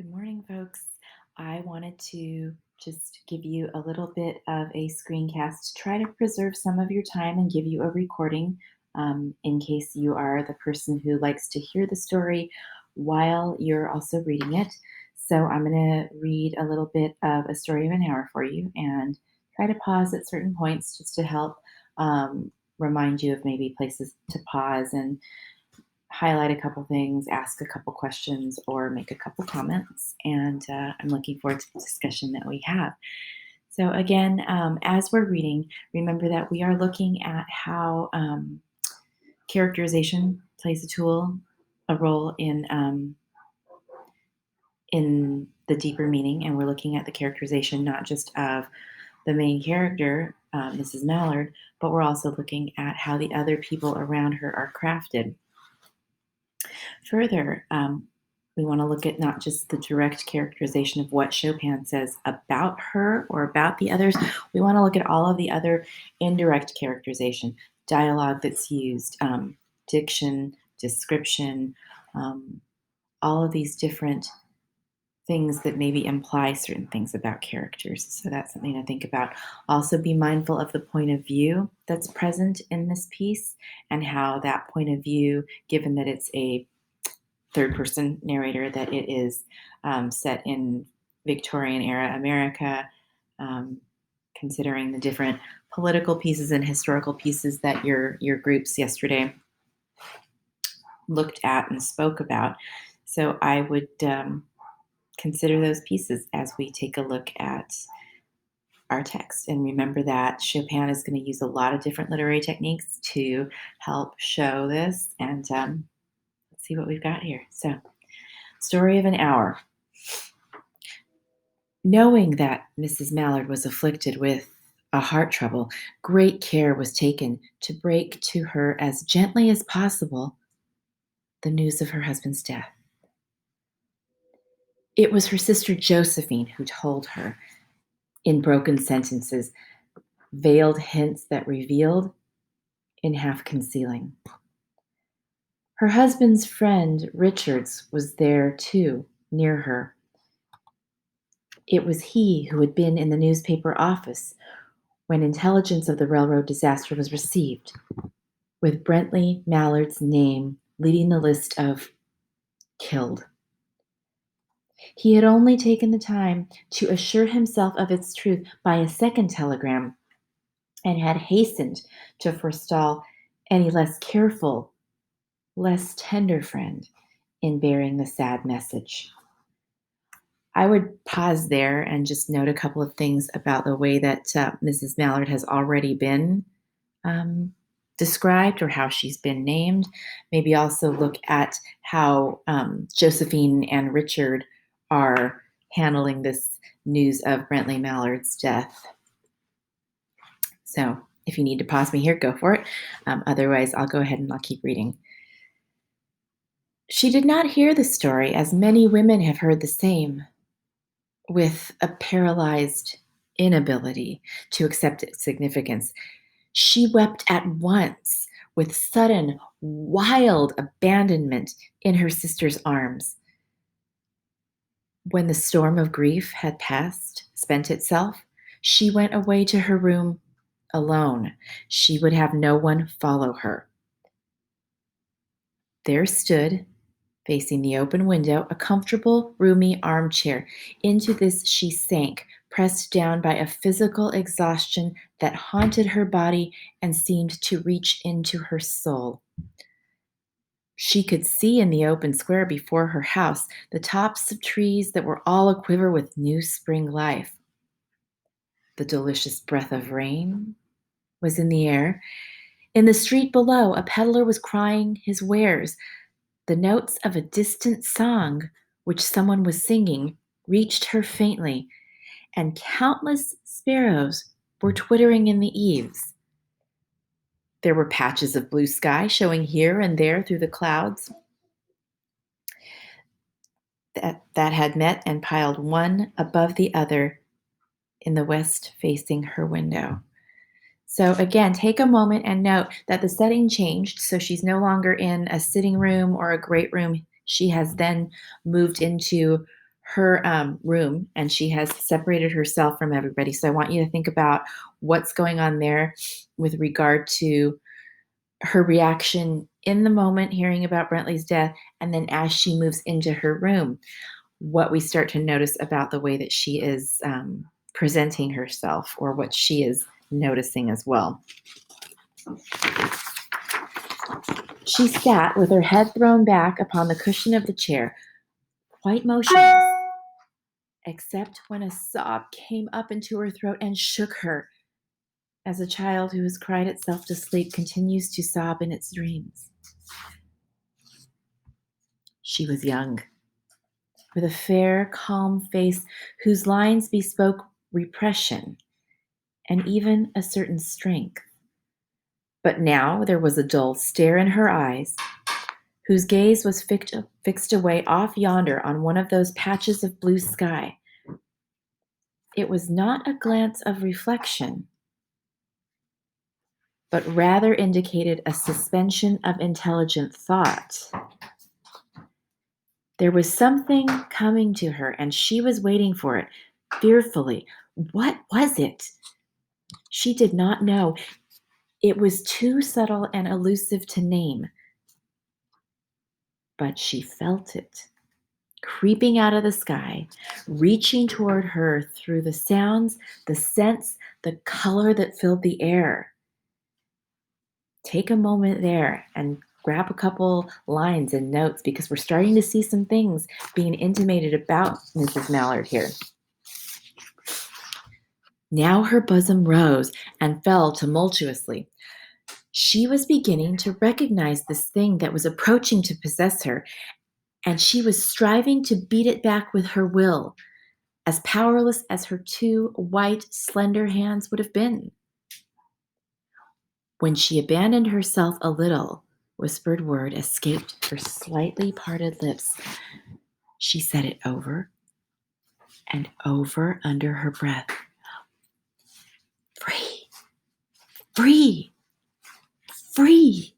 Good morning, folks. I wanted to just give you a little bit of a screencast to try to preserve some of your time and give you a recording in case you are the person who likes to hear the story while you're also reading it. So, I'm going to read a little bit of A Story of an Hour for you and try to pause at certain points just to help um, remind you of maybe places to pause and highlight a couple things, ask a couple questions, or make a couple comments. And I'm looking forward to the discussion that we have. So, again, as we're reading, remember that we are looking at how characterization plays a role in the deeper meaning, and we're looking at the characterization not just of the main character, Mrs. Mallard, but we're also looking at how the other people around her are crafted. Further, we want to look at not just the direct characterization of what Chopin says about her or about the others. We want to look at all of the other indirect characterization, dialogue that's used, diction, description, um, all of these different things that maybe imply certain things about characters. So that's something to think about. Also, be mindful of the point of view that's present in this piece and how that point of view, given that it's a third person narrator, that it is set in Victorian era America, um, considering the different political pieces and historical pieces that your groups yesterday looked at and spoke about. So I would consider those pieces as we take a look at our text. And remember that Chopin is going to use a lot of different literary techniques to help show this. And let's see what we've got here. So, Story of an Hour. Knowing that Mrs. Mallard was afflicted with a heart trouble, great care was taken to break to her as gently as possible the news of her husband's death. It was her sister Josephine who told her, in broken sentences, veiled hints that revealed in half concealing. Her husband's friend Richards was there too, near her. It was he who had been in the newspaper office when intelligence of the railroad disaster was received, with Brentley Mallard's name leading the list of killed. He had only taken the time to assure himself of its truth by a second telegram and had hastened to forestall any less careful, less tender friend in bearing the sad message. I would pause there and just note a couple of things about the way that Mrs. Mallard has already been um, described or how she's been named. Maybe also look at how Josephine and Richard are handling this news of Brentley Mallard's death. So if you need to pause me here, go for it. Otherwise, I'll go ahead and I'll keep reading. She did not hear the story, as many women have heard the same, with a paralyzed inability to accept its significance. She wept at once with sudden, wild abandonment in her sister's arms. When the storm of grief had spent itself, she went away to her room alone. She would have no one follow her. There stood, facing the open window, a comfortable, roomy armchair. Into this she sank, pressed down by a physical exhaustion that haunted her body and seemed to reach into her soul. She could see in the open square before her house the tops of trees that were all aquiver with new spring life. The delicious breath of rain was in the air. In the street below, a peddler was crying his wares. The notes of a distant song, which someone was singing, reached her faintly, and countless sparrows were twittering in the eaves. There were patches of blue sky showing here and there through the clouds that had met and piled one above the other in the west facing her window. So again, take a moment and note that the setting changed. So she's no longer in a sitting room or a great room. She has then moved into her room, and she has separated herself from everybody. So I want you to think about what's going on there with regard to her reaction in the moment hearing about Brentley's death, and then as she moves into her room, what we start to notice about the way that she is presenting herself, or what she is noticing as well. She sat with her head thrown back upon the cushion of the chair, quite motionless, except when a sob came up into her throat and shook her, as a child who has cried itself to sleep continues to sob in its dreams. She was young, with a fair, calm face whose lines bespoke repression and even a certain strength. But now there was a dull stare in her eyes, whose gaze was fixed away off yonder on one of those patches of blue sky. It was not a glance of reflection, but rather indicated a suspension of intelligent thought. There was something coming to her, and she was waiting for it, fearfully. What was it? She did not know. It was too subtle and elusive to name. But she felt it, creeping out of the sky, reaching toward her through the sounds, the scents, the color that filled the air. Take a moment there and grab a couple lines and notes, because we're starting to see some things being intimated about Mrs. Mallard here. Now her bosom rose and fell tumultuously. She was beginning to recognize this thing that was approaching to possess her, and she was striving to beat it back with her will, as powerless as her two white, slender hands would have been. When she abandoned herself a little, whispered word escaped her slightly parted lips. She said it over and over under her breath. Free, free, free.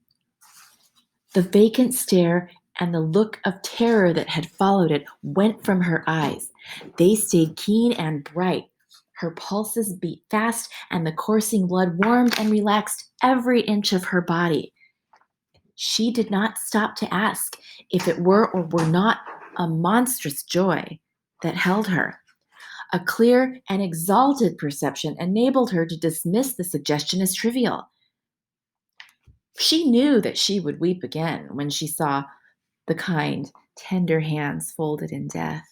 The vacant stare and the look of terror that had followed it went from her eyes. They stayed keen and bright. Her pulses beat fast, and the coursing blood warmed and relaxed every inch of her body. She did not stop to ask if it were or were not a monstrous joy that held her. A clear and exalted perception enabled her to dismiss the suggestion as trivial. She knew that she would weep again when she saw the kind, tender hands folded in death,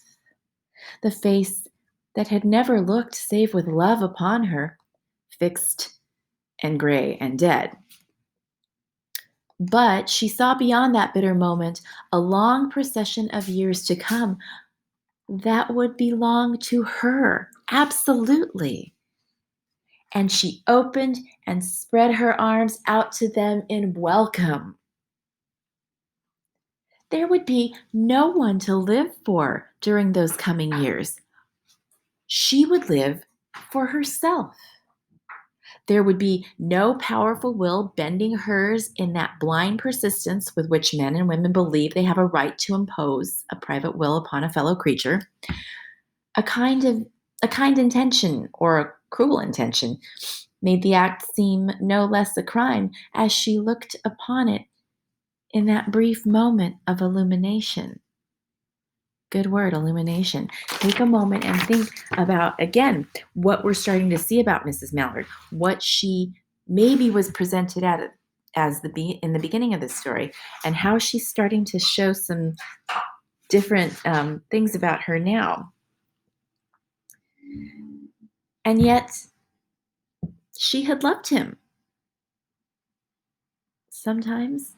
the face that had never looked save with love upon her, fixed and gray and dead. But she saw beyond that bitter moment a long procession of years to come that would belong to her, absolutely. And she opened and spread her arms out to them in welcome. There would be no one to live for during those coming years. She would live for herself. There would be no powerful will bending hers in that blind persistence with which men and women believe they have a right to impose a private will upon a fellow creature. A kind intention, or a cruel intention, made the act seem no less a crime as she looked upon it in that brief moment of illumination. Good word, illumination. Take a moment and think about, again, what we're starting to see about Mrs. Mallard, what she maybe was presented in the beginning of this story, and how she's starting to show some different things about her now. And yet, she had loved him. Sometimes.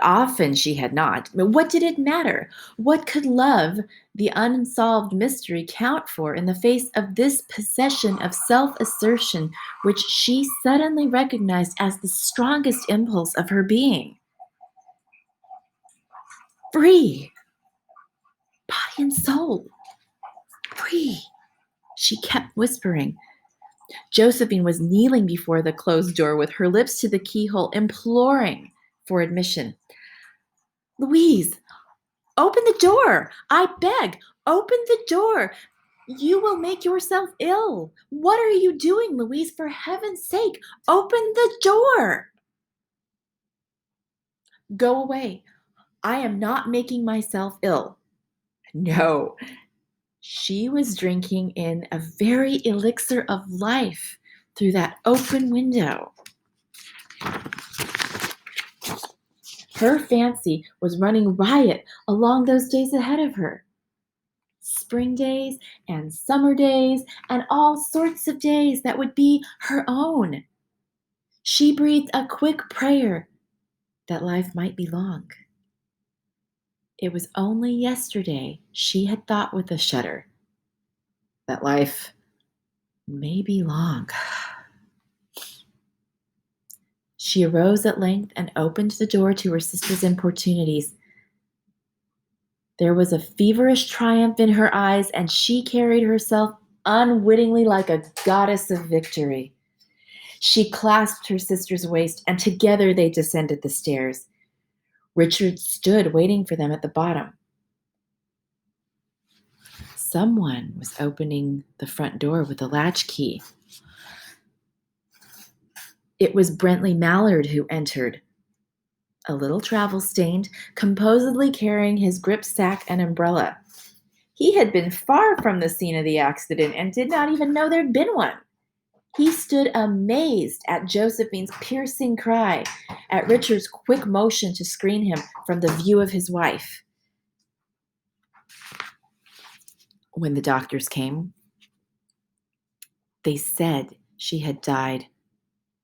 Often she had not. What did it matter? What could love, the unsolved mystery, count for in the face of this possession of self-assertion, which she suddenly recognized as the strongest impulse of her being? Free! Body and soul! Free! She kept whispering. Josephine was kneeling before the closed door with her lips to the keyhole, imploring for admission. Louise, Open the door! I beg! Open the door! You will make yourself ill. What are you doing, Louise? For heaven's sake, open the door! Go away. I am not making myself ill. No, she was drinking in a very elixir of life through that open window. Her fancy was running riot along those days ahead of her. Spring days and summer days and all sorts of days that would be her own. She breathed a quick prayer that life might be long. It was only yesterday she had thought with a shudder that life may be long. She arose at length and opened the door to her sister's importunities. There was a feverish triumph in her eyes, and she carried herself unwittingly like a goddess of victory. She clasped her sister's waist, and together they descended the stairs. Richard stood waiting for them at the bottom. Someone was opening the front door with a latchkey. It was Brentley Mallard who entered, a little travel-stained, composedly carrying his gripsack and umbrella. He had been far from the scene of the accident and did not even know there'd been one. He stood amazed at Josephine's piercing cry, at Richard's quick motion to screen him from the view of his wife. When the doctors came, they said she had died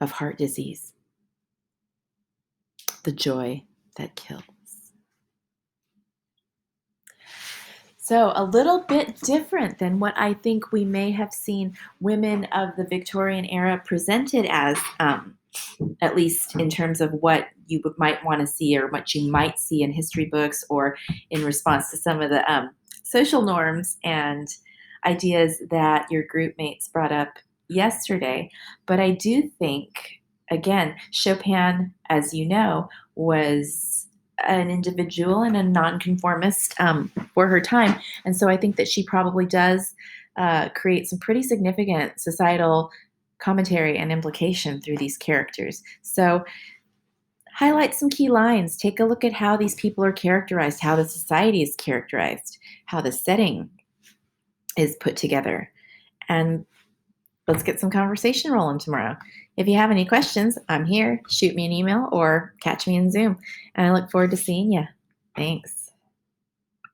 of heart disease. The joy that kills. So a little bit different than what I think we may have seen women of the Victorian era presented as, at least in terms of what you might want to see or what you might see in history books or in response to some of the social norms and ideas that your group mates brought up yesterday. But I do think, again, Chopin, as you know, was an individual and a nonconformist for her time. And so I think that she probably does create some pretty significant societal commentary and implication through these characters. So highlight some key lines. Take a look at how these people are characterized, how the society is characterized, how the setting is put together. And let's get some conversation rolling tomorrow. If you have any questions, I'm here. Shoot me an email or catch me in Zoom. And I look forward to seeing you. Thanks.